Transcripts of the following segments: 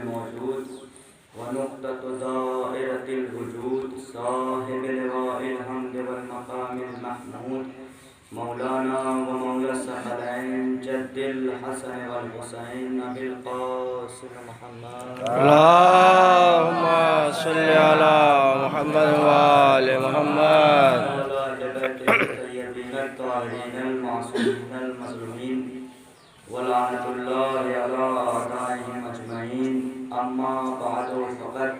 الموجود ونقطة دائرة الوجود صاحب لواء الحمد والمقام المحمود مولانا ومولى الثقلين جد الحسن والحسين أبي القاسم محمد اللهم صل على محمد وآل محمد وعلى جبهة الطيبين الطاهرين المعصومين المظلومين ولعنة الله على أعدائهم أجمعين أما بعد فقد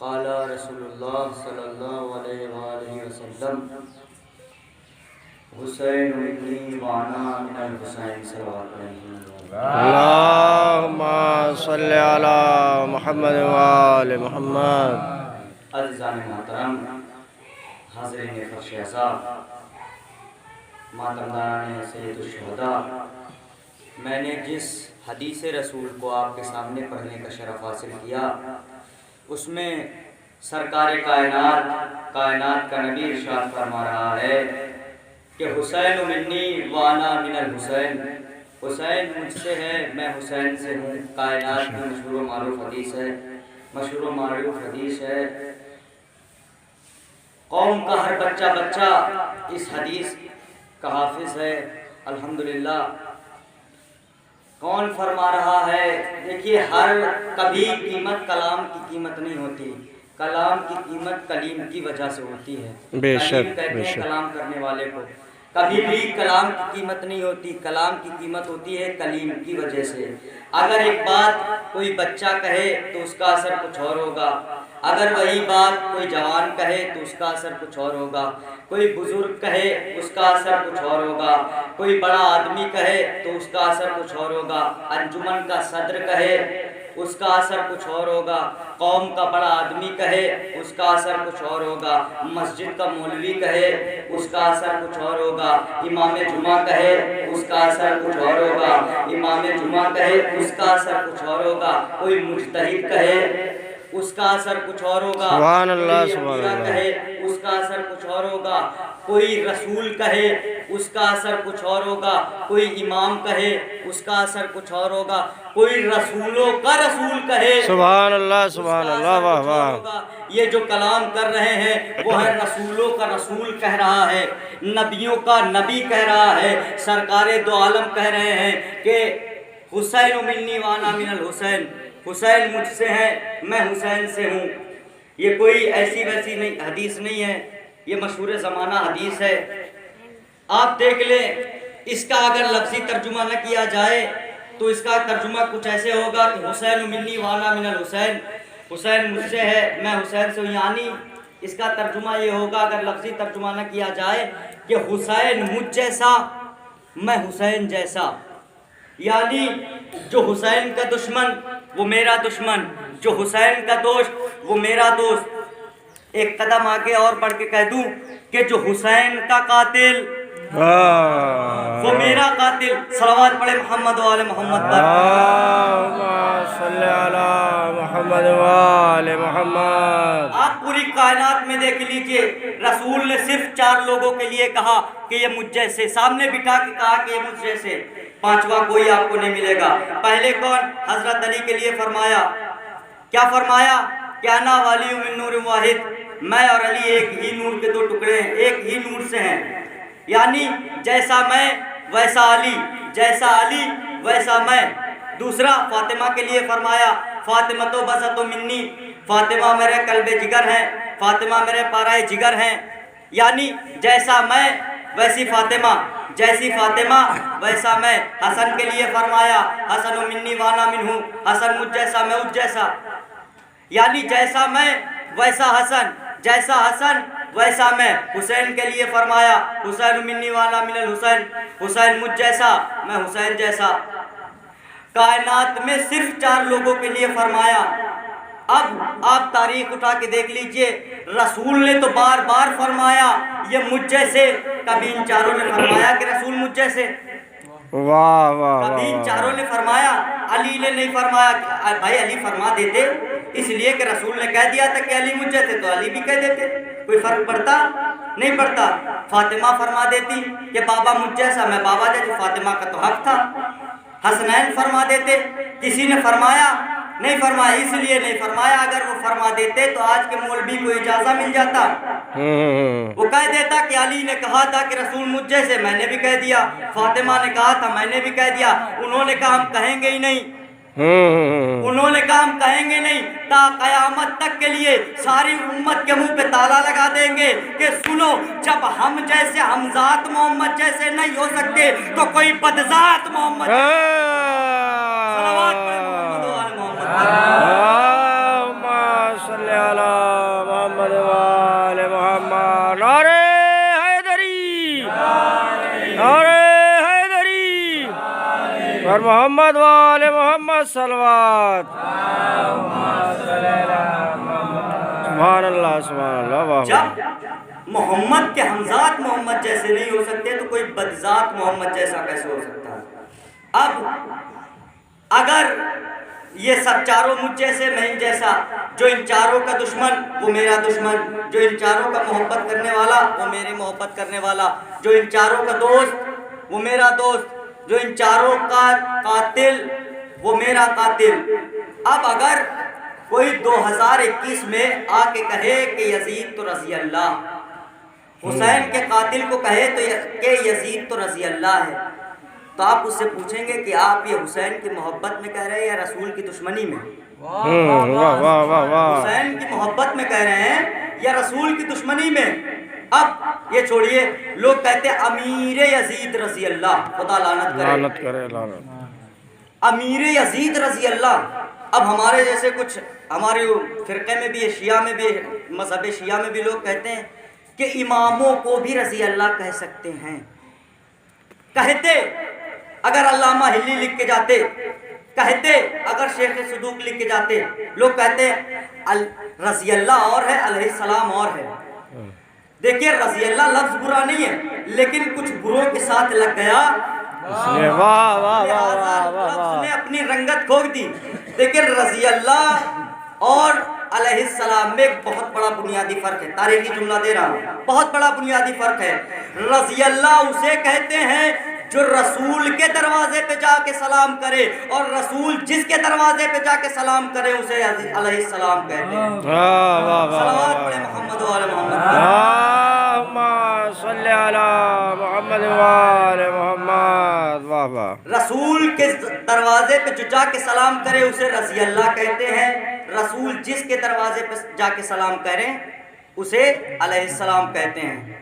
قال رسول الله صلى الله عليه وآله وسلم حسین منی وانا من الحسین صلوات اللهم صل على محمد وآل محمد. عزیزان محترم، حاضرین فرش عزا، ماتمداران سید الشہداء، میں نے جس حدیث رسول کو آپ کے سامنے پڑھنے کا شرف حاصل کیا اس میں سرکار کائنات کا نبی ارشاد فرما رہا ہے کہ حسین منی وانا من الحسین، حسین مجھ سے ہے میں حسین سے ہوں. کائنات میں مشہور و معروف حدیث ہے. قوم کا ہر بچہ اس حدیث کا حافظ ہے الحمدللہ. کون فرما رہا ہے؟ دیکھیے، کبھی قیمت کلام کی قیمت نہیں ہوتی، کلام کی قیمت کلیم کی وجہ سے ہوتی ہے. بے شک کہتے ہیں کلام کرنے والے کو. کبھی بھی کلام کی قیمت نہیں ہوتی، کلام کی قیمت ہوتی ہے کلیم کی وجہ سے. اگر ایک بات کوئی بچہ کہے تو اس کا اثر کچھ اور ہوگا، اگر وہی بات کوئی جوان کہے تو اس کا اثر کچھ اور ہوگا، کوئی بزرگ کہے اس کا اثر کچھ اور ہوگا، کوئی بڑا آدمی کہے تو اس کا اثر کچھ اور ہوگا، انجمن کا صدر کہے اس کا اثر کچھ اور ہوگا، قوم کا بڑا آدمی کہے اس کا اثر کچھ اور ہوگا، مسجد کا مولوی کہے اس کا اثر کچھ اور ہوگا، امام جمعہ کہے اس کا اثر کچھ اور ہوگا، امام جمعہ کہے اس کا اثر کچھ اور ہوگا، کوئی مجتہد کہے اس کا اثر کچھ اور ہوگا، سبحان اللہ کوئی سبحان انبیاء اللہ کہے اس کا اثر کچھ اور ہوگا، کوئی رسول کہے اس کا اثر کچھ اور ہوگا، کوئی امام کہے اس کا اثر کچھ اور ہوگا، کوئی رسولوں کا رسول کہے سبحان اللہ سبحان اللہ. واہ واہ. یہ جو کلام کر رہے ہیں وہ ہے رسولوں کا رسول کہہ رہا ہے، نبیوں کا نبی کہہ رہا ہے، سرکار دو عالم کہہ رہے ہیں کہ حسین منی وانا من الحسین، حسین مجھ سے ہے میں حسین سے ہوں. یہ کوئی ایسی ویسی نہیں حدیث نہیں ہے، یہ مشہور زمانہ حدیث ہے. آپ دیکھ لیں، اس کا اگر لفظی ترجمہ نہ کیا جائے تو اس کا ترجمہ کچھ ایسے ہوگا کہ حسین منی وانا من الحسین، حسین مجھ سے ہے میں حسین سے ہوں. یعنی اس کا ترجمہ یہ ہوگا اگر لفظی ترجمہ نہ کیا جائے کہ حسین مجھ جیسا میں حسین جیسا. یعنی جو حسین کا دشمن وہ میرا دشمن، جو حسین کا دوست وہ میرا دوست. ایک قدم آگے اور بڑھ کے کہہ دوں کہ جو حسین کا قاتل وہ میرا قاتل. صلوات پڑھے محمد و آل محمد پر. اللهم صل على محمد وآل محمد. آپ پوری کائنات میں دیکھ لیجئے، رسول نے صرف 4 لوگوں کے لیے کہا کہ یہ مجھ جیسے، سامنے بٹھا کے کہا کہ یہ مجھ جیسے. 5واں کوئی آپ کو نہیں ملے گا. پہلے کون؟ حضرت علی کے لیے فرمایا. کیا فرمایا؟ کہ انا والی من نور واحد، میں اور علی ایک ہی نور کے 2 ٹکڑے ہیں، ایک ہی نور سے ہیں. یعنی جیسا میں ویسا علی، جیسا علی ویسا میں. دوسرا فاطمہ کے لیے فرمایا فاطمہ تو بسط منی، فاطمہ میرے قلب جگر ہیں، فاطمہ میرے پارائے جگر ہیں. یعنی جیسا میں ویسی فاطمہ، جیسی فاطمہ ویسا میں. حسن کے لیے فرمایا حسن منی وانا منہ، حسن مجھ جیسا میں اس جیسا. یعنی جیسا میں ویسا حسن، جیسا حسن ویسا میں. حسین کے لیے فرمایا حسین منی وانا من الحسین، حسین مجھ جیسا میں حسین جیسا. کائنات میں صرف 4 لوگوں کے لیے فرمایا. اب آپ تاریخ اٹھا کے دیکھ لیجئے، رسول نے تو بار بار فرمایا یہ مجھ جیسے. کبھی ان 4 نے فرمایا کہ رسول مجھ جیسے؟ واہ واہ. کبھی ان 4 نے فرمایا؟ علی نے نہیں فرمایا. بھائی علی فرما دیتے اس لیے کہ رسول نے کہہ دیا تھا کہ علی مجھ جیسے، تو علی بھی کہہ دیتے، کوئی فرق پڑتا نہیں پڑتا. فاطمہ فرما دیتی کہ بابا مجھ جیسا میں بابا جیسا، فاطمہ کا تو حق تھا. حسنین فرما دیتے. کسی نے فرمایا نہیں فرمایا، اس لیے نہیں فرمایا، اگر وہ فرما دیتے تو آج کے مولوی کو اجازت مل جاتا، وہ کہہ دیتا کہ علی نے کہا تھا کہ رسول مجھ جیسے، میں نے بھی کہہ دیا، فاطمہ نے کہا تھا، میں نے بھی کہہ دیا، انہوں نے کہا ہم کہیں گے ہی نہیں، انہوں نے کہا ہم کہیں گے نہیں، تا قیامت تک کے لیے ساری امت کے منہ پہ تالا لگا دیں گے کہ سنو، جب ہم جیسے ہمذات محمد جیسے نہیں ہو سکتے تو کوئی بدذات محمد صلوات پڑھے محمد و آل محمد۔ اللہم صلی علی محمد و آل محمد۔ نعرہ حیدری، نعرہ حیدری، اور محمد و آل محمد صلوات۔ سبحان اللہ، سبحان اللہ، واہ واہ۔ جب محمد کے ہمذات محمد جیسے نہیں ہو سکتے تو کوئی بدذات محمد جیسا کیسے ہو سکتا ہے؟ اب اگر یہ سب چاروں مجھ جیسے، میں ان جیسا، جو ان چاروں کا دشمن وہ میرا دشمن، جو ان چاروں کا محبت کرنے والا وہ میرے محبت کرنے والا، جو ان چاروں کا دوست وہ میرا دوست، جو ان چاروں کا قاتل وہ میرا قاتل۔ اب اگر کوئی 2021 میں آ کے کہے کہ یزید تو رضی اللہ، حسین کے قاتل کو کہے تو کہ یزید تو رضی اللہ ہے، تو آپ اس سے پوچھیں گے کہ آپ یہ حسین کی محبت میں کہہ رہے ہیں یا رسول کی دشمنی میں؟ واہ واہ واہ واہ۔ حسین کی محبت میں کہہ رہے ہیں یا رسول کی دشمنی میں؟ اب یہ چھوڑیے، لوگ کہتے ہیں امیر یزید رضی اللہ، خدا لعنت کرے، لعنت کرے، لعنت۔ امیر یزید رضی اللہ۔ اب ہمارے جیسے کچھ ہمارے فرقے میں بھی، شیعہ میں بھی، مذہب شیعہ میں بھی لوگ کہتے ہیں کہ اماموں کو بھی رضی اللہ کہہ سکتے ہیں۔ کہتے اگر علامہ ہلی لکھ کے جاتے، کہتے اگر شیخ صدوق لکھ کے جاتے، لوگ کہتے رضی اللہ اور ہے، علیہ السلام اور ہے۔ دیکھیے رضی اللہ لفظ برا نہیں ہے، لیکن کچھ بروں کے ساتھ لگ گیا، واہ واہ واہ لہذا واہ لفظ واہ۔ نے اپنی رنگت کھو دی۔ لیکن رضی اللہ اور علیہ السلام میں ایک بہت بڑا بنیادی فرق ہے، تاریخی جملہ دے رہا ہوں، بہت بڑا بنیادی فرق ہے۔ رضی اللہ اسے کہتے ہیں جو رسول کے دروازے پہ جا کے سلام کرے، اور رسول جس کے دروازے پہ جا کے سلام کرے اسے علیہ السلام کہتے ہیں۔ واہ واہ واہ۔ صلوات پڑھے محمد و آل محمد۔ اللہم صلی علی محمد و آل محمد۔ واہ واہ۔ رسول کے دروازے پہ جو جا کے سلام کرے اسے رضی اللہ کہتے ہیں، رسول جس کے دروازے پہ جا کے سلام کریں اسے علیہ السلام کہتے ہیں۔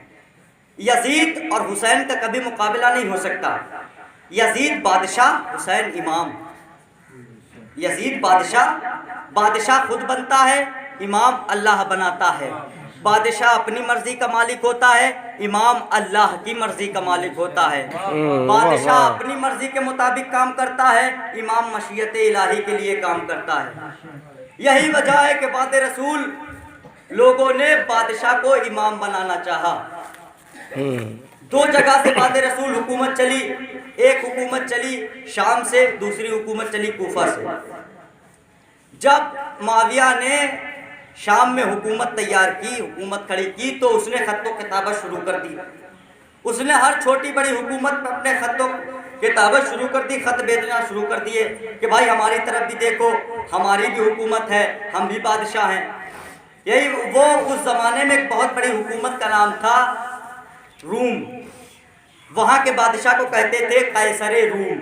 یزید اور حسین کا کبھی مقابلہ نہیں ہو سکتا۔ یزید بادشاہ، حسین امام۔ یزید بادشاہ، بادشاہ خود بنتا ہے، امام اللہ بناتا ہے۔ بادشاہ اپنی مرضی کا مالک ہوتا ہے، امام اللہ کی مرضی کا مالک ہوتا ہے۔ بادشاہ اپنی مرضی کے مطابق کام کرتا ہے، امام مشیت الہی کے لیے کام کرتا ہے۔ یہی وجہ ہے کہ بعد رسول لوگوں نے بادشاہ کو امام بنانا چاہا۔ دو جگہ سے بعد رسول حکومت چلی، ایک حکومت چلی شام سے، دوسری حکومت چلی کوفہ سے۔ جب معاویہ نے شام میں حکومت تیار کی، حکومت کھڑی کی، تو اس نے خط و کتابت شروع کر دی۔ اس نے ہر چھوٹی بڑی حکومت میں اپنے خط و کتابت شروع کر دی، خط بھیجنا شروع کر دیے کہ بھائی ہماری طرف بھی دیکھو، ہماری بھی حکومت ہے، ہم بھی بادشاہ ہیں۔ یہی وہ اس زمانے میں ایک بہت بڑی حکومت کا نام تھا روم۔ وہاں کے بادشاہ کو کہتے تھے قیصر روم،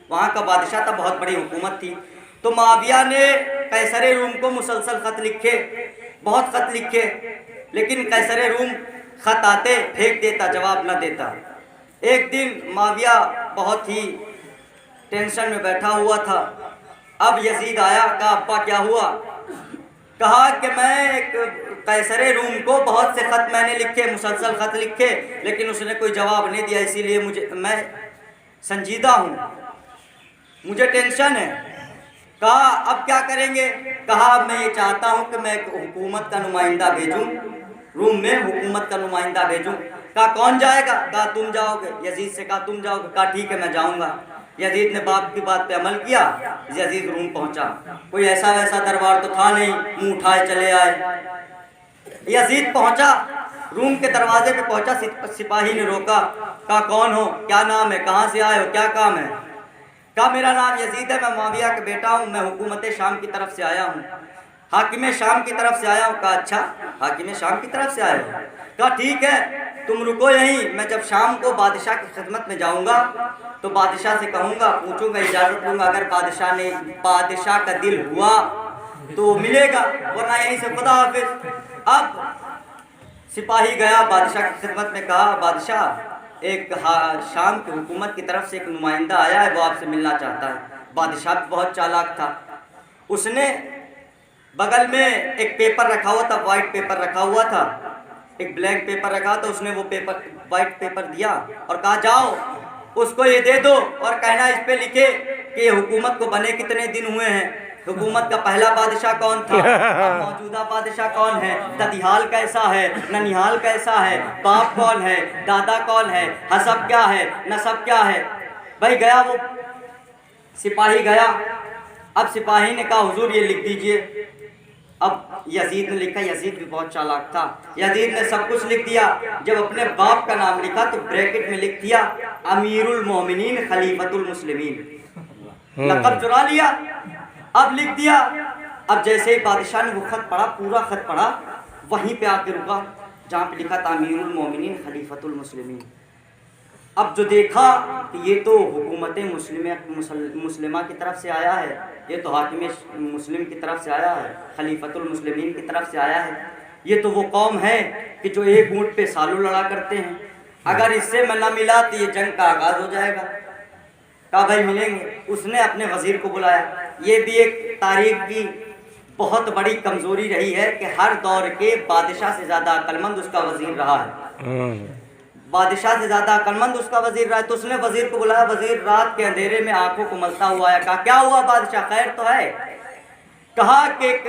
وہاں کا بادشاہ تھا، بہت بڑی حکومت تھی۔ تو معاویہ نے قیصر روم کو مسلسل خط لکھے، بہت خط لکھے، لیکن قیصر روم خط آتے پھینک دیتا، جواب نہ دیتا۔ ایک دن معاویہ بہت ہی ٹینشن میں بیٹھا ہوا تھا۔ اب یزید آیا، کہا ابا کیا ہوا؟ کہا کہ میں ایک قیصر روم کو بہت سے خط میں نے لکھے، مسلسل خط لکھے، لیکن اس نے کوئی جواب نہیں دیا، اسی لیے میں سنجیدہ ہوں، مجھے ٹینشن ہے۔ کہا اب کیا کریں گے؟ کہا اب میں یہ چاہتا ہوں کہ میں ایک حکومت کا نمائندہ بھیجوں، روم میں حکومت کا نمائندہ بھیجوں۔ کہا کون جائے گا؟ کہا تم جاؤ گے۔ یزید سے کہا تم جاؤ گے؟ کہا ٹھیک ہے میں جاؤں گا۔ یزید نے باپ کی بات پہ عمل کیا، یزید روم پہنچا۔ کوئی ایسا ویسا دربار تو تھا نہیں، منہ اٹھائے چلے آئے۔ یزید پہنچا، روم کے دروازے پہ پہنچا، سپاہی نے روکا، کہا کون ہو؟ کیا نام ہے؟ کہاں سے آئے ہو؟ کیا کام ہے؟ کہا میرا نام یزید ہے، میں معاویہ کا بیٹا ہوں، میں حکومت شام کی طرف سے آیا ہوں، حاکم شام کی طرف سے آیا ہوں۔ کہا اچھا حاکم شام کی طرف سے آئے ہو؟ کہا ٹھیک ہے تم رکو یہیں، میں جب شام کو بادشاہ کی خدمت میں جاؤں گا تو بادشاہ سے کہوں گا، پوچھوں گا، اجازت لوں گا، اگر بادشاہ کا دل ہوا تو ملے گا، ورنہ یہیں سے خدا حافظ۔ اب سپاہی گیا بادشاہ کی خدمت میں، کہا بادشاہ ایک شام کی حکومت کی طرف سے ایک نمائندہ آیا ہے، وہ آپ سے ملنا چاہتا ہے۔ بادشاہ بھی بہت چالاک تھا، اس نے بغل میں ایک پیپر رکھا ہوا تھا، وائٹ پیپر رکھا ہوا تھا، ایک بلینک پیپر رکھا تھا، اس نے وہ پیپر وائٹ پیپر دیا اور کہا جاؤ اس کو یہ دے دو اور کہنا اس پہ لکھے کہ یہ حکومت کو بنے کتنے دن ہوئے ہیں، حکومت کا پہلا بادشاہ کون تھا، اب موجودہ بادشاہ کون ہے، ددیحال کیسا ہے، ننیحال کیسا ہے، باپ کون ہے، دادا کون ہے، حسب کیا ہے، نسب کیا ہے۔ بھائی گیا وہ سپاہی گیا، اب سپاہی نے کہا حضور یہ لکھ دیجئے۔ اب یزید نے لکھا، یزید بھی بہت چالاک تھا، یزید نے سب کچھ لکھ دیا۔ جب اپنے باپ کا نام لکھا تو بریکٹ میں لکھ دیا امیر المومنین خلیفۃ المسلمین، لقب چرا لیا۔ اب لکھ دیا، اب جیسے ہی بادشاہ نے وہ خط پڑھا، پورا خط پڑھا، وہیں پہ آ کے رکا جہاں پہ لکھا تھا امیر المومنین خلیفۃ المسلمین۔ اب جو دیکھا کہ یہ تو حکومت مسلمہ کی طرف سے آیا ہے، یہ تو حاکم مسلم کی طرف سے آیا ہے، خلیفۃ المسلمین کی طرف سے آیا ہے، یہ تو وہ قوم ہے کہ جو ایک اونٹ پہ سالوں لڑا کرتے ہیں، اگر اس سے میں نہ ملا تو یہ جنگ کا آغاز ہو جائے گا۔ کہا بھائی ملیں گے۔ اس نے اپنے وزیر کو بلایا۔ یہ بھی ایک تاریخ کی بہت بڑی کمزوری رہی ہے کہ ہر دور کے بادشاہ سے زیادہ عقل مند اس کا وزیر رہا ہے، بادشاہ سے زیادہ عقل مند اس کا وزیر رہا ہے۔ تو اس نے وزیر کو بلایا، وزیر رات کے اندھیرے میں آنکھوں کو ملتا ہوا آیا، کہا کیا ہوا بادشاہ، خیر تو ہے؟ کہا کہ ایک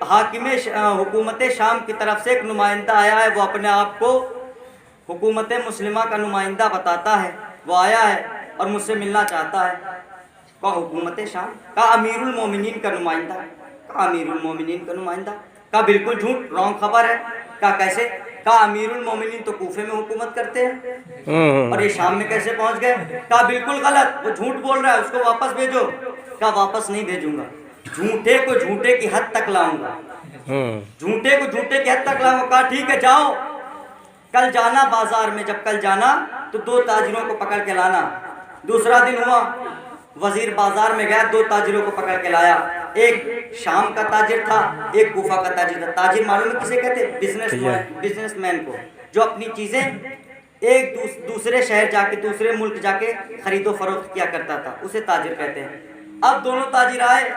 حاکم حکومت شام کی طرف سے ایک نمائندہ آیا ہے، وہ اپنے آپ کو حکومت مسلمہ کا نمائندہ بتاتا ہے، وہ آیا ہے اور مجھ سے ملنا چاہتا ہے۔ کہا حکومت شام؟ کہا امیر المومنین کا نمائندہ۔ کہا امیر المومنین کا نمائندہ؟ کہا بالکل جھوٹ، رانگ خبر ہے۔ کہا کیسے؟ کہا امیر المومنین تو کوفے میں حکومت کرتے ہیں اور یہ شام میں کیسے پہنچ گئے؟ کہا بالکل غلط، وہ جھوٹ بول رہا ہے، اس کو واپس بھیجو۔ کہا واپس نہیں بھیجوں گا، جھوٹے کو جھوٹے کی حد تک لاؤں گا، جھوٹے کو جھوٹے کی حد تک لاؤں گا۔ کہا ٹھیک ہے جاؤ، کل جانا بازار میں، جب کل جانا تو 2 تاجروں کو پکڑ کے لانا۔ دوسرا دن ہوا، وزیر بازار میں گیا، 2 تاجروں کو پکڑ کے لایا، ایک شام کا تاجر تھا، ایک کوفہ کا تاجر تھا۔ تاجر معلوم ہے کسے کہتے ہیں؟ بزنس مین کو، جو اپنی چیزیں ایک دوسرے شہر جا کے، دوسرے ملک جا کے خرید و فروخت کیا کرتا تھا، اسے تاجر کہتے ہیں۔ اب دونوں تاجر آئے،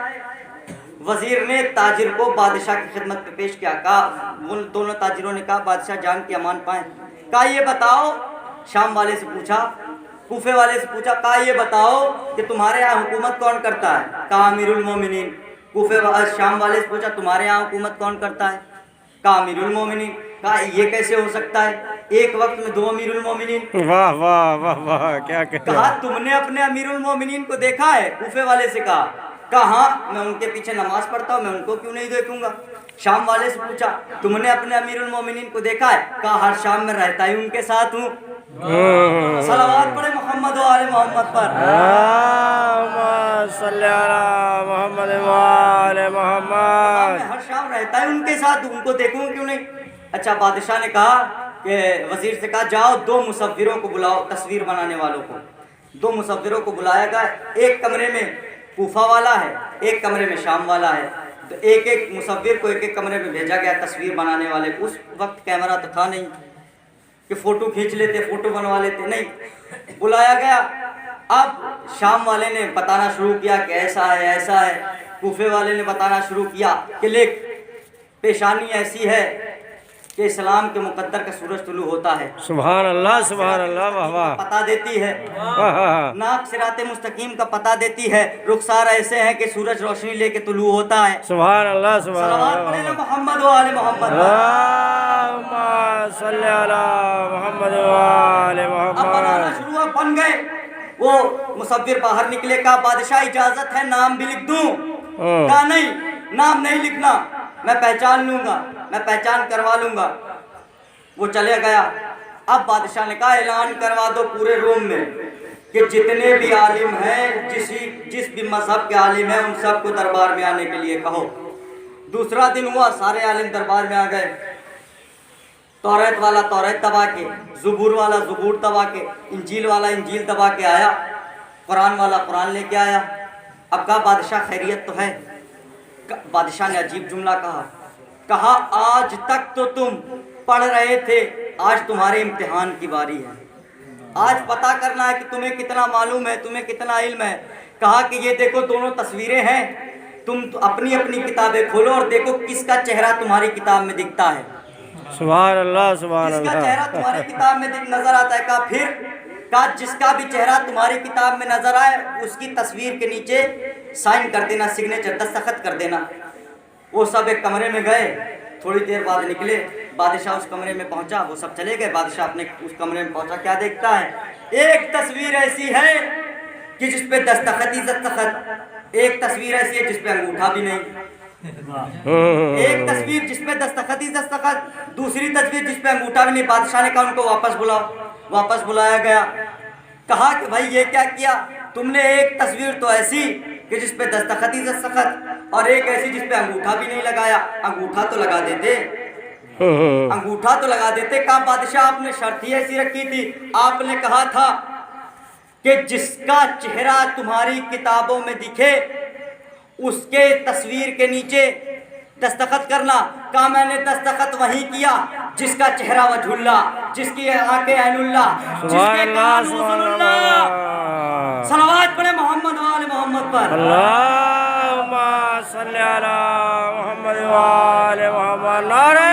وزیر نے تاجر کو بادشاہ کی خدمت پہ پیش کیا۔ کہا وہ دونوں تاجروں نے کہا بادشاہ جان کی امان پائیں۔ کہا یہ بتاؤ، شام والے سے پوچھا، کوفے والے سے پوچھا، کہا یہ بتاؤ کہ تمہارے یہاں حکومت کون کرتا ہے؟ کہا امیر المومنین۔ شام والے سے پوچھا تمہارے یہاں حکومت کون کرتا ہے؟ کہا امیر المومنین۔ کہا یہ کیسے ہو سکتا ہے، ایک وقت میں 2 امیر المومنین؟ واہ واہ واہ واہ، کیا کہتے ہیں؟ کہا تم نے اپنے امیر المومنین کو دیکھا ہے؟ کوفے والے سے کہا ہاں میں ان کے پیچھے نماز پڑھتا ہوں، میں ان کو کیوں نہیں دیکھوں گا۔ شام والے سے پوچھا تم نے اپنے امیر المومنین کو دیکھا ہے؟ کہا ہر شام میں رہتا ہی ان کے ساتھ ہوں۔ صلوات پڑھے محمد و آل محمد پر۔ اللہم صلی علی محمد و آل محمد۔ میں ہر شام رہتا ہے ان کے ساتھ، ان کو دیکھوں کیوں نہیں؟ اچھا بادشاہ نے کہا کہ وزیر سے کہا جاؤ 2 مصوروں کو بلاؤ، تصویر بنانے والوں کو۔ 2 مصوروں کو بلایا گیا، ایک کمرے میں کوفہ والا ہے، ایک کمرے میں شام والا ہے، تو ایک ایک مصور کو ایک ایک کمرے میں بھیجا گیا تصویر بنانے والے۔ اس وقت کیمرہ تو تھا نہیں کہ فوٹو کھینچ لیتے، فوٹو بنوا لیتے، نہیں، بلایا گیا۔ اب شام والے نے بتانا شروع کیا کہ ایسا ہے ایسا ہے، کوفے والے نے بتانا شروع کیا کہ لیک پیشانی ایسی ہے کہ اسلام کے مقدر کا سورج طلوع ہوتا ہے، سبحان اللہ سبحان اللہ، واہ واہ، پتہ دیتی ہے، واہ، ناک صراط مستقیم کا پتہ دیتی ہے، رخسار ایسے ہیں کہ سورج روشنی لے کے طلوع ہوتا ہے۔ سبحان اللہ سبحان صلوات پڑھیں اللہ، محمد و آل محمد۔ اللہم صلی علی محمد و آل اب بنانا محمد۔ شروع ہوا، بن گئے۔ وہ مصور باہر نکلے، کہا بادشاہ اجازت ہے نام بھی لکھ دوں؟ کہا نہیں، نام نہیں لکھنا، میں پہچان لوں گا، میں پہچان کروا لوں گا۔ وہ چلے گیا۔ اب بادشاہ نے کہا اعلان کروا دو پورے روم میں کہ جتنے بھی عالم ہیں، جس بھی مذہب کے عالم ہیں، ان سب کو دربار میں آنے کے لیے کہو۔ دوسرا دن ہوا، سارے عالم دربار میں آ گئے۔ توریت والا توریت دبا کے، زبور والا زبور دبا کے، انجیل والا انجیل دبا کے آیا، قرآن والا قرآن لے کے آیا۔ اب کہا بادشاہ خیریت تو ہے؟ بادشاہ نے عجیب جملہ کہا آج تک تو تم پڑھ رہے تھے، آج تمہارے امتحان کی باری ہے، آج پتہ کرنا ہے کہ تمہیں کتنا معلوم ہے، تمہیں کتنا علم ہے۔ کہا کہ یہ دیکھو دونوں تصویریں ہیں، تم اپنی اپنی کتابیں کھولو اور دیکھو کس کا چہرہ تمہاری کتاب میں دکھتا ہے، سبحان اللہ سبحان جس کا اللہ۔ چہرہ تمہاری کتاب میں نظر آتا ہے۔ کہا پھر، کہا جس کا بھی چہرہ تمہاری کتاب میں نظر آئے اس کی تصویر کے نیچے سائن کر دینا، سگنیچر دستخط کر دینا۔ وہ سب ایک کمرے میں گئے، تھوڑی دیر بعد نکلے، بادشاہ اس کمرے میں پہنچا، وہ سب چلے گئے، بادشاہ اپنے اس کمرے میں پہنچا، کیا دیکھتا ہے؟ ایک تصویر ایسی ہے کہ جس پہ دستخط ہی دستخط، ایک تصویر ایسی ہے جس پہ انگوٹھا بھی نہیں، ایک تصویر جس پہ دستخط ہی دستخط، دوسری تصویر جس پہ انگوٹھا بھی نہیں۔ بادشاہ نے کہا ان کو واپس بلاؤ، واپس بلایا گیا۔ کہا کہ بھائی یہ کیا کیا تم نے؟ ایک تصویر تو ایسی کہ جس پہ دستخط ہی دستخط، اور ایک ایسی جس پہ انگوٹھا بھی نہیں لگایا۔ انگوٹھا تو لگا دیتے، انگوٹھا تو لگا دیتے۔ کہا بادشاہ آپ نے شرط ہی ایسی رکھی تھی، آپ نے کہا تھا کہ جس کا چہرہ تمہاری کتابوں میں دکھے اس کے تصویر کے نیچے دستخط کرنا۔ کہا میں نے دستخط وہیں کیا جس کا چہرہ وجہ اللہ، جس کی آنکھیں عین اللہ، جس سبحان کے اللہ کان سبحان حسن اللہ۔ اللہ۔ صلوات پڑھے محمد وآل محمد پر۔ اللہم صلی علی محمد وآل محمد۔ نعرہ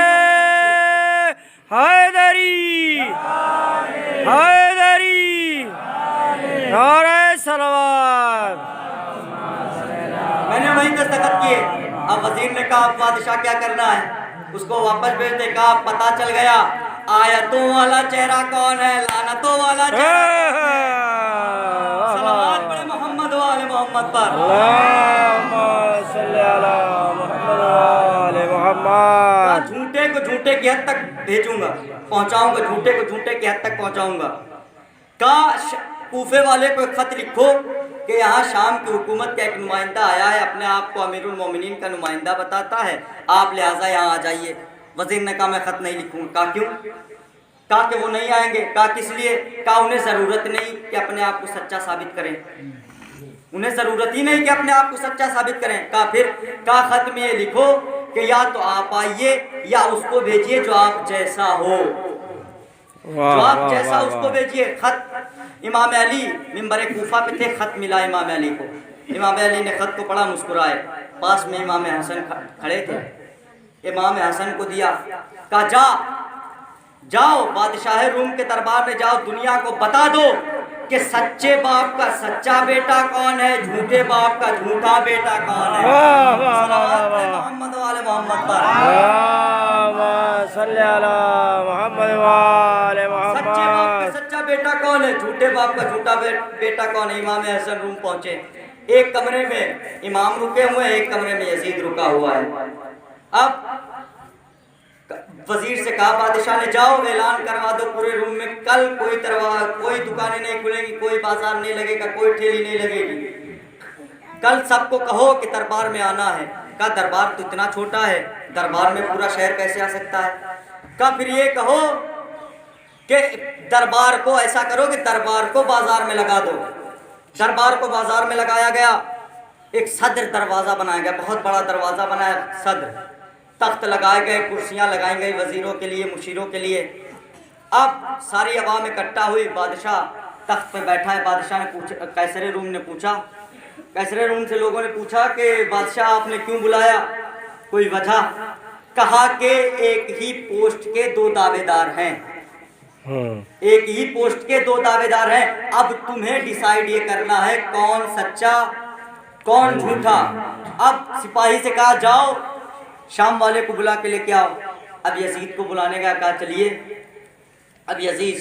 حیدری، حیدری، نعرہ صلوات۔ میں نے وہیں دستخط کیے۔ اب وزیر نے کہا اب بادشاہ کیا کرنا ہے؟ اس کو واپس بھیج دے۔ کہا پتہ چل گیا آیتوں والا چہرہ کون ہے، لعنتوں والا چہرہ کون ہے۔ صلوات پڑھے محمد وآل محمد پر۔ اللہم صلی علی محمد وآل محمد۔ جھوٹے کو جھوٹے کی حد تک بھیجوں گا، پہنچاؤں گا، جھوٹے کو جھوٹے کی حد تک پہنچاؤں گا۔ کاش کوفے والے کو ایک خط لکھو کہ یہاں شام کی حکومت کا ایک نمائندہ آیا ہے، اپنے آپ کو امیر المومنین کا نمائندہ بتاتا ہے، آپ لہٰذا یہاں آ جائیے۔ وزیر نے کہا میں خط نہیں لکھوں گا۔ کہا کیوں؟ کہا کہ وہ نہیں آئیں گے۔ کہا کس لیے؟ کہا انہیں ضرورت نہیں کہ اپنے آپ کو سچا ثابت کریں، انہیں ضرورت ہی نہیں کہ اپنے آپ کو سچا ثابت کریں۔ کہا پھر؟ کہا خط میں یہ لکھو کہ یا تو آپ آئیے یا اس کو بھیجیے جو آپ جیسا ہو، جو آپ جیسا اس کو بھیجیے۔ خط امام علی منبر کوفہ پہ تھے، خط ملا امام علی کو۔ امام علی نے خط کو پڑھا، مسکرائے، پاس میں امام حسن کھڑے تھے، امام حسن کو دیا۔ کہا جاؤ بادشاہ روم کے دربار میں جاؤ، دنیا کو بتا دو کہ سچے باپ کا سچا بیٹا کون ہے، جھوٹے باپ کا جھوٹا بیٹا کون ہے۔ صلوات پڑھے محمد وآل محمد پر۔ اللہم صلی علی محمد وآل سچے باپ کا محمد۔ سچا بیٹا کون ہے، جھوٹے باپ کا جھوٹا بیٹا کون ہے۔ امام حسن روم پہنچے، ایک کمرے میں امام رکے ہوئے ہیں، ایک کمرے میں یزید رکا ہوا ہے۔ اب وزیر سے کہا بادشاہ نے جاؤ اعلان کروا دو پورے روم میں، کل کوئی دکانیں نہیں کھلیں گی، کوئی بازار نہیں لگے گا، کوئی ٹھیلی نہیں لگے گی، کل سب کو کہو کہ دربار میں آنا ہے۔ کہا دربار تو اتنا چھوٹا ہے، دربار میں پورا شہر کیسے آ سکتا ہے؟ کہا پھر یہ کہو کہ دربار کو ایسا کرو کہ دربار کو بازار میں لگا دو۔ دربار کو بازار میں لگایا گیا، ایک صدر دروازہ بنایا گیا، بہت بڑا دروازہ بنایا صدر، تخت لگائے گئے، کرسیاں لگائی گئی وزیروں کے لیے، مشیروں کے لیے۔ اب ساری عوام اکٹھا ہوئی، بادشاہ تخت پہ بیٹھا ہے۔ بادشاہ نے پوچھا، قیصر روم نے پوچھا، قیصر روم سے لوگوں نے پوچھا کہ بادشاہ آپ نے کیوں بلایا، کوئی وجہ؟ کہا کہ ایک ہی پوسٹ کے دو دعوے دار ہیں، ایک ہی پوسٹ کے دو دعوے دار ہیں، اب تمہیں ڈیسائیڈ یہ کرنا ہے کون سچا کون جھوٹا۔ اب سپاہی سے کہا جاؤ شام والے کو بلا کے لے کے آؤ۔ اب یزید کو بلانے کا کہا چلیے۔ اب یزید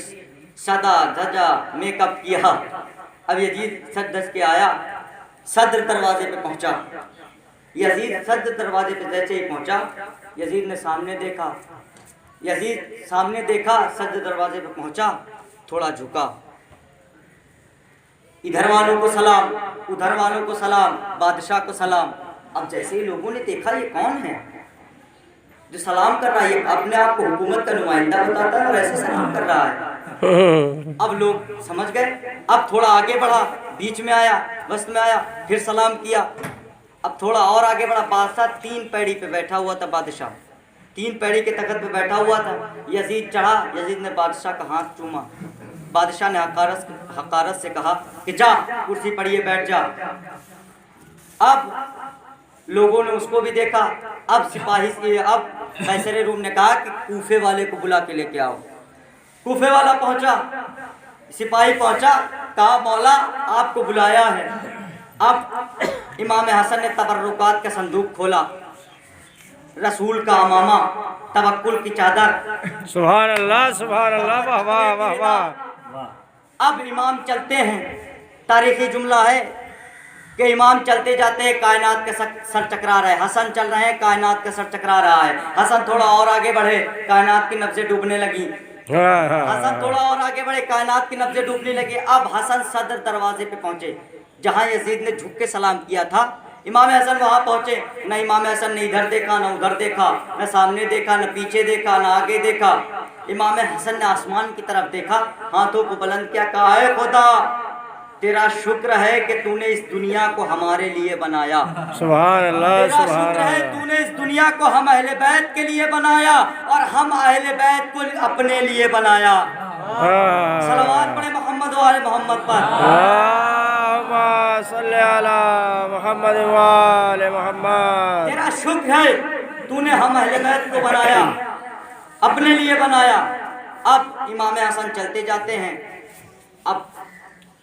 سدا دھجا میک اپ کیا، اب یزید سج دھج کے آیا، صدر دروازے پہ پہنچا۔ یزید صدر دروازے پہ جیسے ہی پہنچا، یزید نے سامنے دیکھا، یزید سامنے دیکھا، صدر دروازے پہ پہنچا، تھوڑا جھکا، ادھر والوں کو سلام، ادھر والوں کو سلام، بادشاہ کو سلام۔ اب جیسے ہی لوگوں نے دیکھا یہ کون ہے جو سلام کر رہا ہے، اپنے آپ کو حکومت کا نمائندہ بتاتا ہے اور ایسے سلام کر رہا ہے۔ اب لوگ سمجھ گئے، اب تھوڑا آگے بڑھا، بیچ میں آیا، وسط میں آیا، پھر سلام کیا۔ اب تھوڑا اور آگے بڑھا، بادشاہ 3 پیڑی پہ بیٹھا ہوا تھا، بادشاہ 3 پیڑی کے تخت پہ بیٹھا ہوا تھا۔ یزید چڑھا، یزید نے بادشاہ کا ہاتھ چوما۔ بادشاہ نے حقارت سے کہا کہ جا کرسی پڑھیے، بیٹھ جا۔ اب لوگوں نے اس کو بھی دیکھا۔ اب اب قیصر روم نے کہا کہ کوفے والے کو بلا کے لے کے آؤ۔ کوفے والا پہنچا، سپاہی پہنچا، کہا مولا آپ کو بلایا ہے۔ اب امام حسن نے تبرکات کا صندوق کھولا، رسول کا امامہ، توکل کی چادر۔ سبحان اللہ سبحان اللہ، واہ واہ واہ واہ۔ اب امام چلتے ہیں، تاریخی جملہ ہے کہ امام چلتے جاتے ہیں، کائنات کا سر چکرا رہا ہے۔ حسن چل رہے ہیں، کائنات کا سر چکرا رہا ہے۔ حسن تھوڑا اور آگے بڑھے، کائنات کی نبضیں ڈوبنے لگی۔ حسن تھوڑا اور آگے بڑھے، کائنات کی نبضیں ڈوبنے لگی۔ اب حسن صدر دروازے پہ پہنچے، جہاں یزید نے جھک کے سلام کیا تھا۔ امام حسن وہاں پہنچے، نہ امام حسن نے ادھر دیکھا، نہ ادھر دیکھا، نہ سامنے دیکھا، نہ پیچھے دیکھا، نہ آگے دیکھا۔ امام حسن نے آسمان کی طرف دیکھا، ہاتھوں کو بلند کیا، کہا اے خدا تیرا شکر ہے کہ تو نے اس دنیا کو ہمارے لیے بنایا۔ سبحان اللہ تیرا سبحان شکر ہے اللہ۔ تو نے اس دنیا کو ہم اہل بیت کے لیے بنایا اور ہم اہل بیت کو اپنے لیے بنایا۔ صلوات پڑھے محمد و آل محمد پر۔ اللہم صلی علی محمد و آل محمد۔ تیرا شکر ہے تو نے ہم اہل بیت کو بنایا، اپنے لیے بنایا۔ اب امام حسن چلتے جاتے ہیں، اب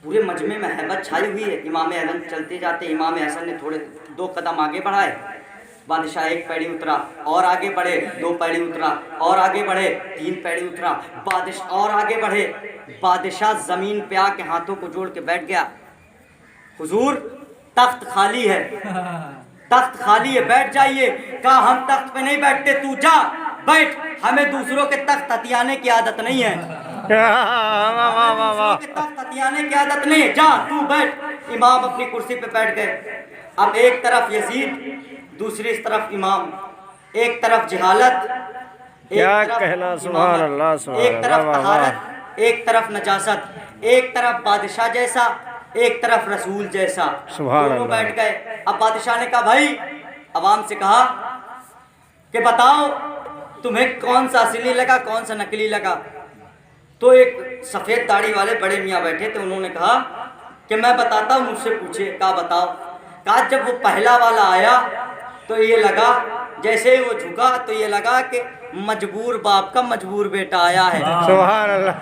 پورے مجمع میں ہیبت چھائی ہوئی ہے۔ امام حسن چلتے جاتے، امام حسن نے تھوڑے 2 قدم آگے بڑھائے، بادشاہ 1 پیڑی اترا، اور آگے بڑھے 2 پیڑی اترا، اور آگے بڑھے 3 پیڑی اترا، بادشاہ اور آگے بڑھے، بادشاہ زمین پہ آ کے ہاتھوں کو جوڑ کے بیٹھ گیا۔ حضور تخت خالی ہے، تخت خالی ہے، بیٹھ جائیے۔ کہا ہم تخت پہ نہیں بیٹھتے، تو جا بیٹھ، ہمیں دوسروں کے تخت ہتھیانے کی عادت نہیں ہے، دوسروں کے تخت ہتھیانے کی عادت نہیں ہے، جا تو بیٹھ۔ امام اپنی کرسی پہ بیٹھ گئے۔ اب ایک طرف یزید، دوسری طرف امام، ایک طرف جہالت، کیا کہنا، سبحان اللہ سبحان اللہ، ایک طرف طہارت، ایک طرف نجاست، ایک طرف بادشاہ جیسا، ایک طرف رسول جیسا، دونوں بیٹھ گئے۔ اب بادشاہ نے کہا بھائی، عوام سے کہا کہ بتاؤ تمہیں کون سا اصلی لگا، کون سا نقلی لگا؟ تو ایک سفید داڑھی والے بڑے میاں بیٹھے تھے، انہوں نے کہا کہ میں بتاتا ہوں، مجھ سے پوچھے۔ کہا بتاؤ۔ کہا جب وہ پہلا والا آیا تو یہ لگا، جیسے ہی وہ جھکا تو یہ لگا کہ مجبور باپ کا مجبور بیٹا آیا ہے۔ سبحان اللہ۔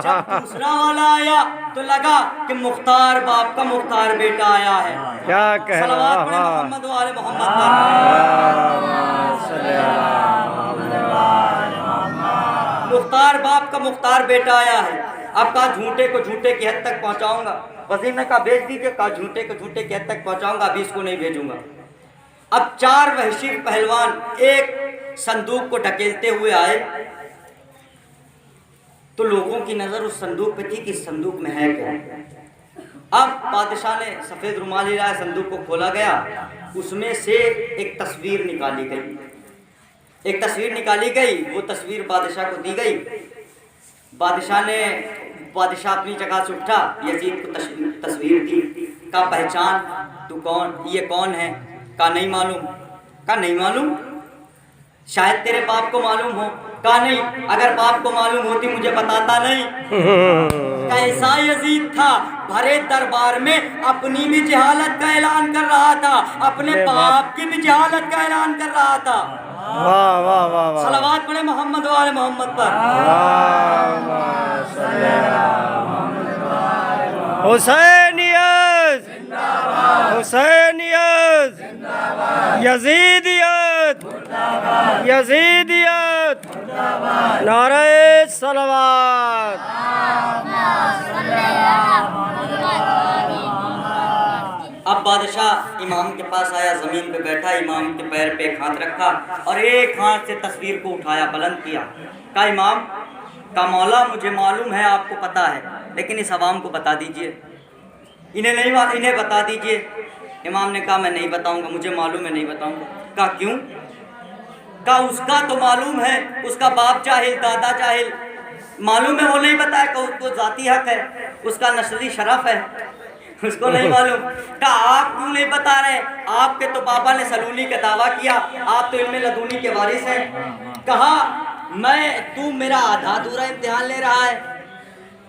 جب دوسرا والا آیا تو لگا کہ مختار باپ کا مختار بیٹا آیا ہے۔ کیا کہنا، صلوات پڑھے محمد و آل محمد پر۔ مختار باپ کا مختار بیٹا آیا ہے۔ اب کہا جھوٹے کو جھوٹے کی حد تک پہنچاؤں گا۔ وزیر نے کہا بھیج دیجیے۔ کہا جھوٹے کو جھوٹے کی حد تک پہنچاؤں گا، ابھی اس کو نہیں بھیجوں گا۔ اب 4 وحشی پہلوان ایک صندوق کو ڈھکیلتے ہوئے آئے تو لوگوں کی نظر اس صندوق پہ تھی کہ اس صندوق میں ہے کیا۔ اب بادشاہ نے سفید رومال لیا، صندوق کو کھولا گیا، اس میں سے ایک تصویر نکالی گئی، ایک تصویر نکالی گئی، وہ تصویر بادشاہ کو دی گئی۔ بادشاہ اپنی جگہ سے اٹھا، یزید کو تصویر دی، کہا پہچان تو کون، یہ کون ہے؟ کہا نہیں معلوم۔ کہا نہیں معلوم؟ شاید تیرے باپ کو معلوم ہو۔ کہا نہیں، اگر باپ کو معلوم ہوتی مجھے بتاتا نہیں۔ کیسا یزید تھا، بھرے دربار میں اپنی بھی جہالت کا اعلان کر رہا تھا، اپنے باپ کی بھی جہالت کا اعلان کر رہا تھا۔ واہ واہ واہ واہ۔ صلوات پڑھے محمد و آل محمد پر۔ حسینیت حسینیت، یزیدیت یزیدیت، نعرہ صلوات۔ اب بادشاہ امام کے پاس آیا، زمین پہ بیٹھا، امام کے پیر پہ ایک ہاتھ رکھا اور ایک ہاتھ سے تصویر کو اٹھایا، بلند کیا۔ کہا امام، کہا مولا مجھے معلوم ہے، آپ کو پتہ ہے، لیکن اس عوام کو بتا دیجئے۔ انہیں بتا دیجئے۔ امام نے کہا میں نہیں بتاؤں گا، مجھے معلوم ہے نہیں بتاؤں گا۔ کہا کیوں؟ کہا اس کا تو معلوم ہے، اس کا باپ جاہل، دادا جاہل، معلوم ہے وہ نہیں بتایا کہ اس کو ذاتی حق ہے، اس کا نسلی شرف ہے، اس کو نہیں معلوم۔ کہا آپ کیوں نہیں بتا رہے؟ آپ کے تو بابا نے سلولی کا دعویٰ کیا، آپ تو علم لدنی کے وارث ہیں۔ کہا تو میرا آدھا ادھورا امتحان لے رہا ہے،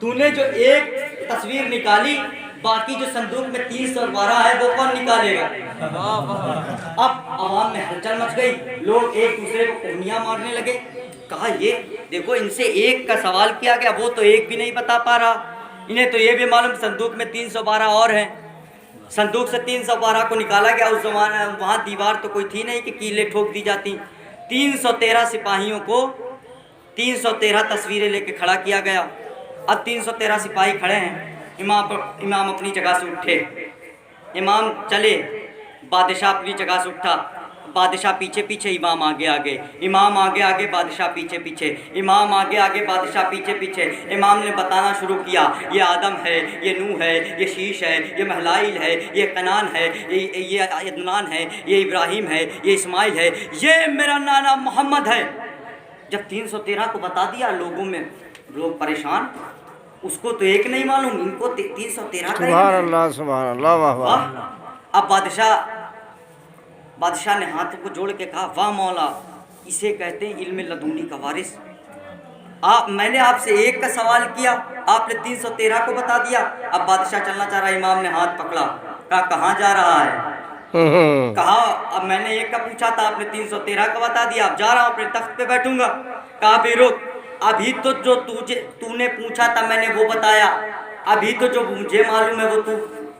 تو نے جو ایک تصویر نکالی، باقی جو صندوق میں 312 ہے وہ کون نکالے گا؟ اب عوام میں ہلچل مچ گئی، لوگ ایک دوسرے کو کوہنیاں مارنے لگے۔ کہا یہ دیکھو ان سے ایک کا سوال کیا گیا، وہ تو ایک بھی نہیں بتا پا رہا، انہیں تو یہ بھی معلوم صندوق میں 312 اور ہیں۔ صندوق سے 312 کو نکالا گیا، اس زمانے وہاں دیوار تو کوئی تھی نہیں کہ کیلیں ٹھوک دی جاتی، 313 سپاہیوں کو 313 تصویریں لے کے کھڑا کیا گیا۔ اب 313 سپاہی کھڑے ہیں، امام اپنی جگہ سے اٹھے، امام چلے، بادشاہ اپنی جگہ سے اٹھا، بادشاہ پیچھے پیچھے، امام آگے آگے، امام آگے آگے، بادشاہ پیچھے پیچھے، امام آگے آگے، بادشاہ پیچھے پیچھے۔ امام نے بتانا شروع کیا، یہ آدم ہے، یہ نوح ہے، یہ شیش ہے، یہ مہلائل ہے، یہ کنان ہے، یہ عدنان ہے، یہ ابراہیم ہے، یہ اسماعیل ہے، یہ میرا نانا محمد ہے۔ جب 313 کو بتا دیا، لوگوں میں لوگ پریشان، اس کو تو ایک نہیں معلوم، ان کو 313 کا سبحان اللہ سبحان اللہ، واہ واہ۔ اب بادشاہ نے ہاتھوں کو جوڑ کے کہا واہ مولا، اسے کہتے ہیں علم لدنی کا وارث۔ میں نے آپ سے ایک کا سوال کیا، آپ نے 313 کو بتا دیا۔ اب بادشاہ چلنا چاہ رہا، امام نے ہاتھ پکڑا، کہا کہاں جا رہا ہے؟ کہا اب میں نے ایک کا پوچھا تھا، آپ نے 313 کا بتا دیا، اب جا رہا ہوں اپنے تخت پہ بیٹھوں گا۔ کہا بھی رک، ابھی تو جو تو نے پوچھا تھا میں نے وہ بتایا، ابھی تو جو مجھے معلوم ہے وہ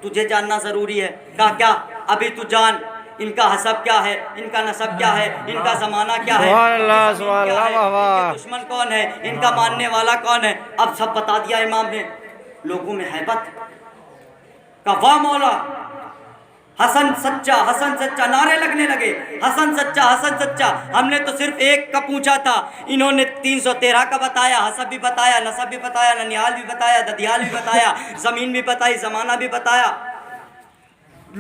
تجھے جاننا ضروری ہے۔ کہا کیا؟ ابھی تو جان ان کا حسب کیا ہے، ان کا نسب کیا ہے، ان کا زمانہ کیا ہے، سبحان اللہ سبحان اللہ، واہ ان واہ۔ کے دشمن کون ہے، ان کا ماننے والا کون ہے۔ اب سب بتا دیا امام نے، لوگوں میں ہیبت۔ کہا واہ مولا، حسن سچا، حسن سچا، نعرے لگنے لگے، حسن سچا، حسن سچا، ہم نے تو صرف ایک کا پوچھا تھا، انہوں نے 313 کا بتایا، حسب بھی بتایا، نسب بھی بتایا، ننیال بھی بتایا، ددیال بھی بتایا، زمین بھی بتائی، زمانہ بھی بتایا،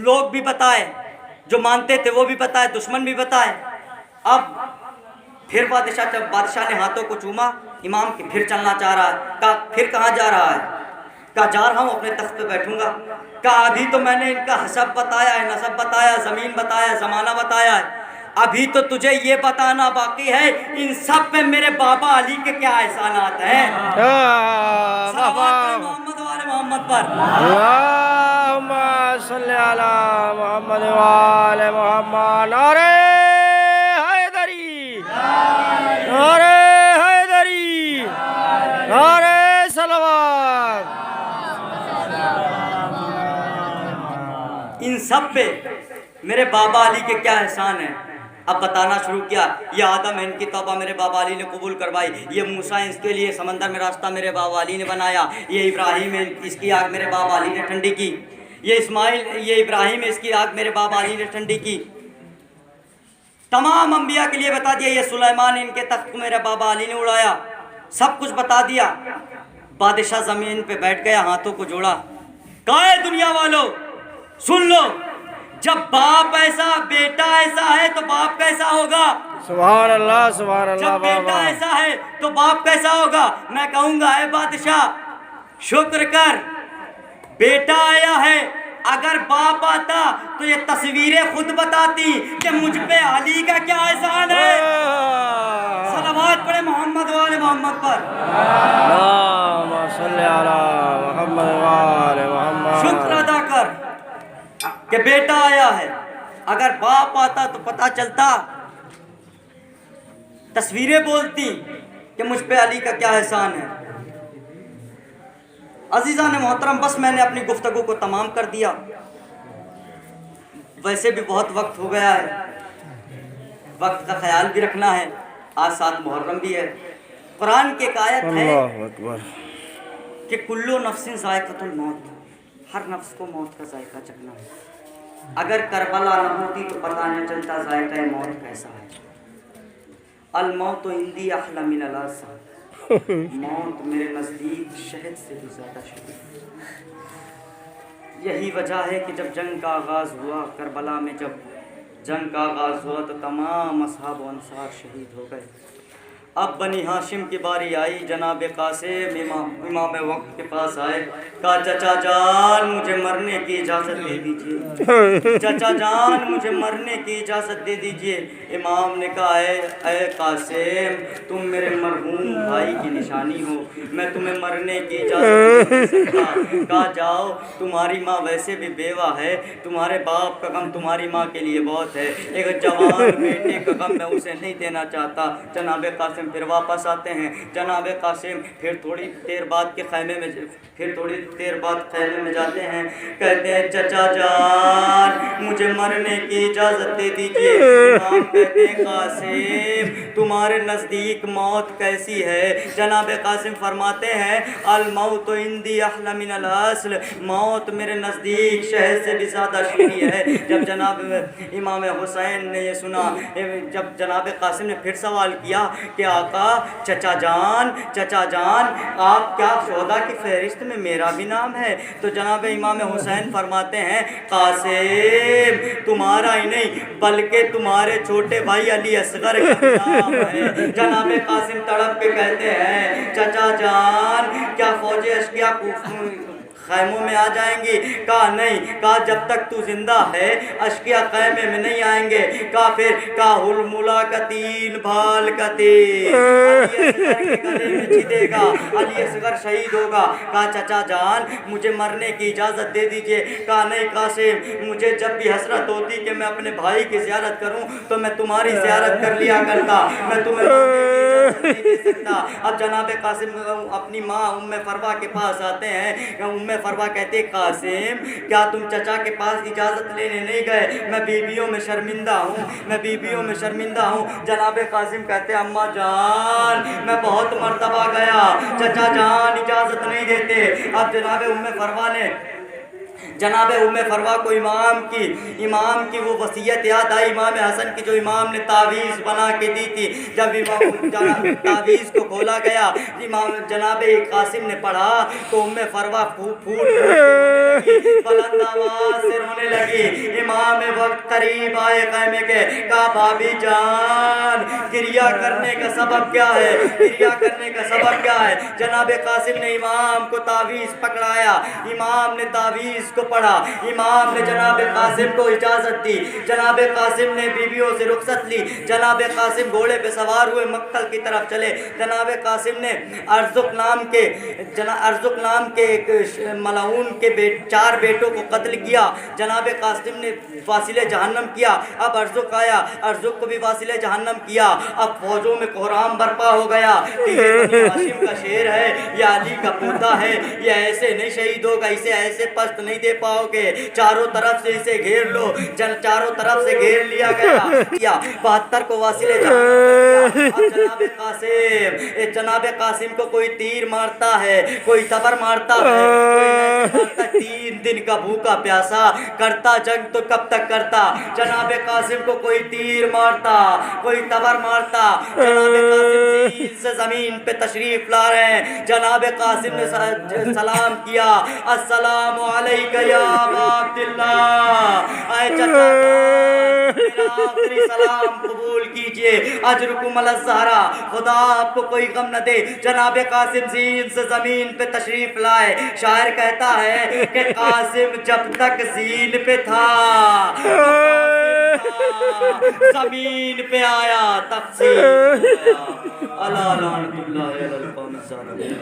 لوگ بھی بتائے، جو مانتے تھے وہ بھی بتائے، دشمن بھی بتائے۔ اب پھر بادشاہ نے ہاتھوں کو چوما، امام کے پھر چلنا چاہ رہا ہے۔ کہا پھر کہاں جا رہا ہے؟ کہا جا رہا ہوں اپنے تخت پہ بیٹھوں گا۔ کہا ابھی تو میں نے ان کا حسب بتایا ہے، نسب بتایا، زمین بتایا، زمانہ بتایا ہے، ابھی تو تجھے یہ بتانا باقی ہے ان سب پہ میرے بابا علی کے کیا احسانات ہیں۔ صلوات پڑھیں محمد والے محمد پر۔ اللہم صلی علی محمد وآل محمد۔ نعرہ حیدری، نعرہ حیدری، نعرہ صلوات۔ ان سب پہ میرے بابا علی کے کیا احسان ہیں۔ اب بتانا شروع کیا، یہ آدم ہے، ان کی توبہ میرے بابا علی نے قبول کروائی، یہ موسیٰ اس کے لیے سمندر میں راستہ میرے بابا علی نے بنایا، یہ ابراہیم ہے، اس کی آگ میرے بابا علی نے ٹھنڈی کی، یہ اسماعیل، یہ ابراہیم ہے، اس کی آگ میرے بابا علی نے ٹھنڈی کی۔ تمام انبیاء کے لیے بتا دیا، یہ سلیمان، ان کے تخت کو میرے بابا علی نے اڑایا، سب کچھ بتا دیا۔ بادشاہ زمین پہ بیٹھ گیا، ہاتھوں کو جوڑا، کہا اے دنیا والو سن لو، جب باپ ایسا بیٹا ایسا ہے تو باپ کیسا ہوگا؟ سبحان اللہ سبحان اللہ، جب بیٹا ایسا ہے تو باپ کیسا ہوگا؟ میں کہوں گا اے بادشاہ شکر کر، بیٹا آیا ہے، اگر باپ آتا تو یہ تصویریں خود بتاتی کہ مجھ پہ علی کا کیا احسان ہے۔ صلوات پڑھے محمد والے محمد پر۔ اللہم صلی علی محمد وآل محمد۔ شکر ادا کر کہ بیٹا آیا ہے، اگر باپ آتا تو پتہ چلتا، تصویریں بولتی کہ مجھ پہ علی کا کیا احسان ہے۔ عزیزان محترم، بس میں نے اپنی گفتگو کو تمام کر دیا، ویسے بھی بہت وقت ہو گیا ہے، وقت کا خیال بھی رکھنا ہے، آج 7 محرم بھی ہے۔ قرآن کی ایک آیت ہے اللہ اکبر کہ کلو نفس ذائقۃ الموت، ہر نفس کو موت کا ذائقہ چکھنا ہے۔ اگر کربلا نہ ہوتی تو پتہ نہ چلتا ذائقہ موت کیسا ہے۔ الموت عندی احلی من العسل، موت میرے نزدیک شہد سے بھی زیادہ شدید۔ یہی وجہ ہے کہ جب جنگ کا آغاز ہوا کربلا میں، جب جنگ کا آغاز ہوا تو تمام اصحاب و انصار شہید ہو گئے۔ اب بنی ہاشم کی باری آئی، جناب قاسم امام وقت کے پاس آئے، کہا چچا جان مجھے مرنے کی اجازت دے دیجئے، چچا جان مجھے مرنے کی اجازت دے دیجئے۔ امام نے کہا اے قاسم تم میرے مرحوم بھائی کی نشانی ہو، میں تمہیں مرنے کی اجازت نہیں دے سکتا۔ کہا جاؤ، تمہاری ماں ویسے بھی بیوہ ہے، تمہارے باپ کا غم تمہاری ماں کے لیے بہت ہے، ایک جوان بیٹے کا غم میں اسے نہیں دینا چاہتا۔ جناب قاسم پھر واپس آتے ہیں، جناب قاسم پھر تھوڑی دیر بعد خیمے میں جاتے ہیں، کہتے ہیں چچا جان مجھے مرنے کی اجازت دے دیجئے۔ امام کہتے ہیں قاسم تمہارے نزدیک موت کیسی ہے؟ جناب قاسم فرماتے ہیں الموت عندی احلی من الاصل، موت میرے نزدیک شہد سے بھی زیادہ شیریں ہے۔ جب جناب امام حسین نے یہ سنا، جب جناب قاسم نے پھر سوال کیا کہ آقا چچا جان آپ کیا شہداء کی فہرست میں میرا بھی نام ہے؟ تو جناب امام حسین فرماتے ہیں قاسم تمہارا ہی نہیں بلکہ تمہارے چھوٹے بھائی علی اصغر کا بھی نام ہے۔ جناب قاسم تڑپ کے کہتے ہیں چچا جان کیا فوج اشقیاء خیموں میں آ جائیں گی؟ کہا نہیں۔ کہا جب تک تو زندہ ہے اشقیاء خیمے میں نہیں آئیں گے۔ کہا پھر کہا ہلملا کا تین بھال کا تیر علی اصغر کے گلے میں چھدے گا، علی اصغر شہید ہوگا۔ کہا چچا جان مجھے مرنے کی اجازت دے دیجئے۔ کہا نہیں قاسم مجھے جب بھی حسرت ہوتی کہ میں اپنے بھائی کی زیارت کروں تو میں تمہاری زیارت کر لیا کرتا، میں تمہیں نہیں دے سکتا۔ اب جناب قاسم اپنی ماں ام فروا کے پاس آتے ہیں، ام فروا کہتے ہیں قاسم کیا تم چچا کے پاس اجازت لینے نہیں گئے؟ میں بیویوں میں شرمندہ ہوں۔ جناب قاسم کہتے ہیں اماں جان میں بہت مرتبہ گیا، چچا جان اجازت نہیں دیتے۔ اب جناب ام فروا کو امام کی وہ وصیت یاد آئی، امام حسن کی جو امام نے تعویذ بنا کے دی تھی۔ جب تعویذ کو کھولا گیا جناب قاسم نے پڑھا تو ام فروا بلند آواز سے رونے لگی۔ امام وقت قریب آئے خیمے کے، کہا بھابی جان گریہ کرنے کا سبب کیا ہے؟ جناب قاسم نے امام کو تعویذ پکڑایا، امام نے تعویذ کو پڑھا، امام نے جناب قاسم کو اجازت دی، جناب قاسم نے بیویوں سے رخصت لی، جناب قاسم گھوڑے پہ سوار ہوئے مقتل کی طرف چلے۔ جناب قاسم نے ارزق نام کے ایک ملعون کے 4 بیٹوں کو قتل کیا، جناب قاسم نے واصل جہنم کیا۔ اب ارزق آیا، ارزق کو بھی واصل جہنم کیا۔ اب فوجوں میں کوہرام برپا ہو گیا کہ یہ بنی ہاشم کا شیر ہے، یہ علی کا پوتا ہے، یہ ایسے نہیں شہید ہوگا، اسے ایسے پست نہیں دے پاؤ گے، چاروں طرف سے اسے گھیر لو۔ چاروں طرف سے گھیر لیا گیا، 72 کو واصل جہنم کیا۔ اب جناب قاسم کو کوئی تیر مارتا ہے، کوئی تبر مارتا ہے، کوئی 3 دن کا بھوکا پیاسا، کرتا جنگ تو کب تک کرتا۔ جناب قاسم کو کوئی تیر مارتا، کوئی تبر مارتا، جناب قاسم زین سے زمین پہ تشریف لا رہے ہیں۔ جناب قاسم نے سلام کیا، السلام علیکہ یا ابا عبداللہ، اے چچا میرا آخری سلام قبول کیجئے، اجرکم علی الزہرا، خدا آپ کو کوئی غم نہ دے۔ جناب قاسم زین سے زمین پہ تشریف لائے۔ شاعر کہتا ہے کہ قاسم جب تک زین پہ تھا زمین پہ آیا تفصیل اللہ لعنت اللہ علی القوم الظالمین۔